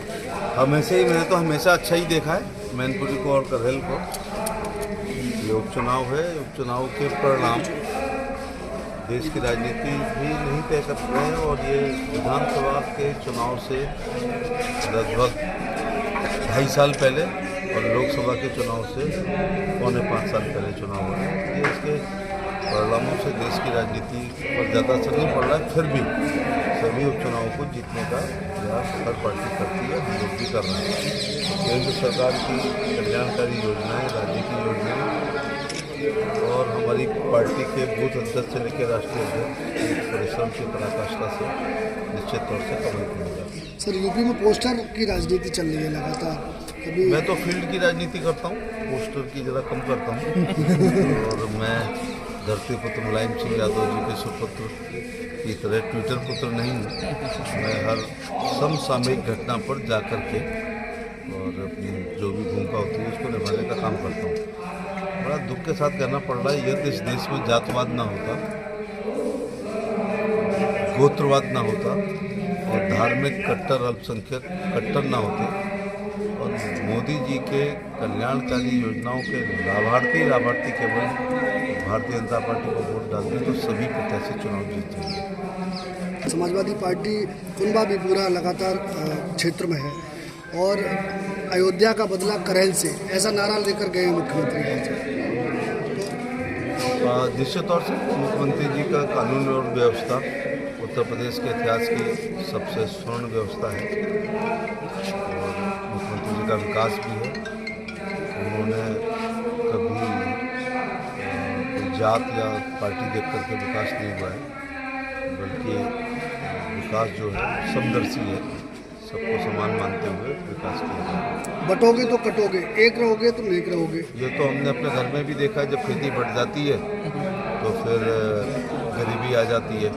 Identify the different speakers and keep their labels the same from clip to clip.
Speaker 1: मैंने तो हमेशा अच्छा ही देखा है मैनपुरी को और करहल को। ये उपचुनाव है, उपचुनाव के परिणाम देश की राजनीति भी नहीं तय कर रहे हैं और ये विधानसभा के चुनाव से लगभग 2.5 साल पहले और लोकसभा के चुनाव से 4.25 साल पहले चुनाव हुआ है। ये इसके परिणामों से देश की राजनीति पर ज़्यादा असर नहीं पड़ रहा है। फिर भी सभी उपचुनावों को जीतने का प्रयास हर पार्टी करती है, हम लोग भी कर रहे हैं। केंद्र सरकार की कल्याणकारी योजनाएं, राज्य की योजनाएं और हमारी पार्टी के बूथ अध्यक्ष से लेकर राष्ट्रीय अध्यक्ष परिश्रम की पराकाष्ठा से निश्चित तौर से कमल करेगा।
Speaker 2: सर, यूपी में पोस्टर की राजनीति चल रही है लगातार। कभी
Speaker 1: मैं तो फील्ड की राजनीति करता हूँ, पोस्टर की ज़रा कम करता हूँ। और मैं धरती पुत्र मुलायम सिंह यादव जी के सुपुत्र की तरह ट्विटर पुत्र नहीं हूँ। मैं हर समसामयिक घटना पर जा कर के और अपनी जो भी भूमिका होती है उसको निभाने का काम करता हूँ। बड़ा दुख के साथ कहना पड़ रहा है, यदि इस देश में जातवाद ना होता, गोत्रवाद ना होता और धार्मिक कट्टर अल्पसंख्यक कट्टर ना होते और मोदी जी के कल्याणकारी योजनाओं के लाभार्थी केवल भारतीय जनता पार्टी को वोट डाल दें तो सभी प्रत्याशी चुनाव जीत जाएंगे।
Speaker 2: समाजवादी पार्टी कुनबा भी पूरा लगातार क्षेत्र में है और अयोध्या का बदला करहल से, ऐसा नारा लेकर गए मुख्यमंत्री।
Speaker 1: निश्चित तौर से मुख्यमंत्री जी का कानून और व्यवस्था उत्तर प्रदेश के इतिहास की सबसे स्वर्ण व्यवस्था है और मुख्यमंत्री जी का विकास भी है। उन्होंने कभी जात या पार्टी देख करके विकास नहीं हुआ है, बल्कि विकास जो है समदर्शी है, सबको समान मानते हुए विकास किया जाए।
Speaker 2: बटोगे तो कटोगे, एक रहोगे तो एक रहोगे।
Speaker 1: ये तो हमने अपने घर में भी देखा, जब खेती बढ़ जाती है तो फिर गरीबी आ जाती है।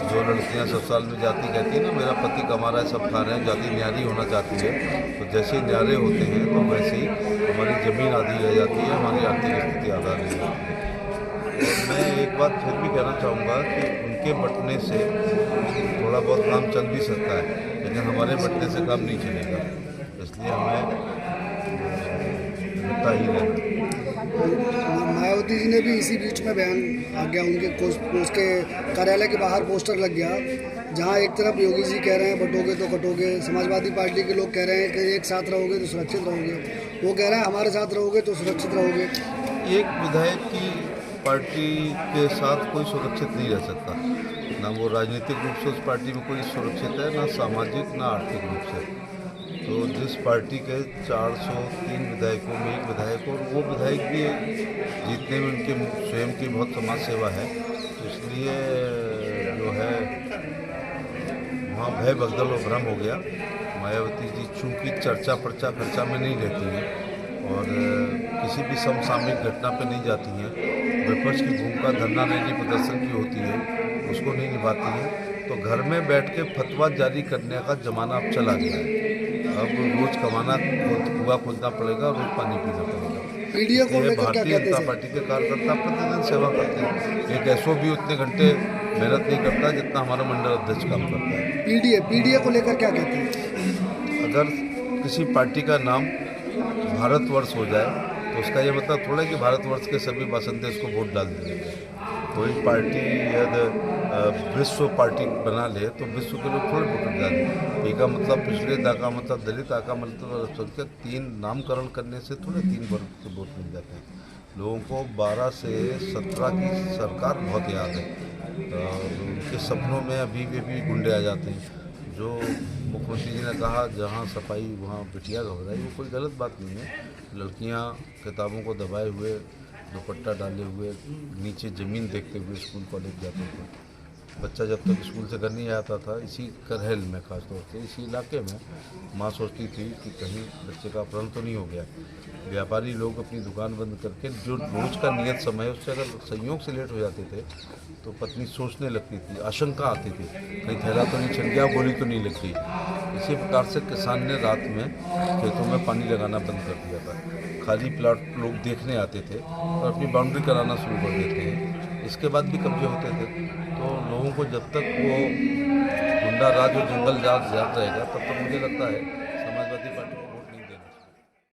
Speaker 1: जो लड़कियां ससुराल में जाती कहती है ना, मेरा पति कमा रहा है, सब खा रहे हैं, जाति न्यारी होना चाहती है, तो जैसे ही न्यारे होते हैं तो वैसे ही हमारी ज़मीन आधी रह जाती है, हमारी आर्थिक स्थिति आधा नहीं होती है। और मैं एक बात फिर भी कहना चाहूँगा कि उनके बंटने से थोड़ा बहुत काम चल भी सकता है, लेकिन हमारे बंटने से काम नहीं चलेगा, इसलिए हमें बता ही रहना।
Speaker 2: मायावती जी ने भी इसी बीच में बयान आ गया, उनके उसके कार्यालय के बाहर पोस्टर लग गया, जहां एक तरफ योगी जी कह रहे हैं बटोगे तो कटोगे, समाजवादी पार्टी के लोग कह रहे हैं कि एक साथ रहोगे तो सुरक्षित रहोगे, वो कह रहे हैं हमारे साथ रहोगे तो सुरक्षित रहोगे।
Speaker 1: एक विधायक की पार्टी के साथ कोई सुरक्षित नहीं रह सकता, ना वो राजनीतिक रूप से उस पार्टी में कोई सुरक्षित है, ना सामाजिक ना आर्थिक रूप से। तो जिस पार्टी के 403 विधायकों में एक विधायक और वो विधायक भी जीतने में उनके स्वयं की बहुत समाज सेवा है, तो इसलिए जो है वहाँ भय भगदड़ और भ्रम हो गया। मायावती जी चूँकि चर्चा पर्चा खर्चा में नहीं रहती हैं और किसी भी समसामयिक घटना पर नहीं जाती हैं, विपक्ष की भूमिका धरना रैली प्रदर्शन की होती है उसको नहीं निभाती हैं, तो घर में बैठ के फतवा जारी करने का ज़माना अब चला गया है। अब रोज़ कमाना कुआं खोदना पड़ेगा, रोज़ पानी पीना पड़ेगा। भारतीय जनता पार्टी के कार्यकर्ता प्रतिदिन सेवा करते हैं, एक एसओबी उतने घंटे मेहनत नहीं करता जितना हमारा मंडल अध्यक्ष काम करता है।
Speaker 2: पीडीए को लेकर क्या कहते हैं?
Speaker 1: अगर किसी पार्टी का नाम भारतवर्ष हो जाए तो उसका ये मतलब थोड़ा है कि भारतवर्ष के सभी बासिंदे इसको वोट डाल देंगे। कोई पार्टी यदि विश्व पार्टी बना ले तो विश्व के लोग थोड़े वोट डालें। पी का मतलब पिछड़े, दा का मतलब दलित, आ का मतलब अल्पसंख्यक, 3 नामकरण करने से थोड़े 3 वर्ग के वोट मिल जाते हैं। लोगों को 12 से 17 की सरकार बहुत याद है और उनके सपनों में अभी भी गुंडे आ जाते हैं। जो मुख्यमंत्री जी ने कहा जहाँ सफाई वहाँ बिटिया घबराई, वो कोई गलत बात नहीं है। लड़कियाँ किताबों को दबाए हुए, दुपट्टा डाले हुए, नीचे ज़मीन देखते हुए स्कूल कॉलेज जाते थे। बच्चा जब तक स्कूल से घर नहीं आता था, इसी करहल में खासतौर से इसी इलाके में माँ सोचती थी कि कहीं बच्चे का अपहरण तो नहीं हो गया। व्यापारी लोग अपनी दुकान बंद करके जो रोज़ का नियत समय है उससे अगर संयोग से लेट हो जाते थे तो पत्नी सोचने लगती थी, आशंका आती थी कहीं थैला तो नहीं छिड़ गया, गोली तो नहीं लग गई। इसी प्रकार से किसान ने रात में खेतों में पानी लगाना बंद कर दिया था। खाली प्लाट लोग देखने आते थे और अपनी बाउंड्री कराना शुरू कर देते हैं। इसके बाद भी कब्जे होते थे, तो लोगों को जब तक वो गुंडा राज और जंगल राज याद रहेगा तब तक मुझे लगता है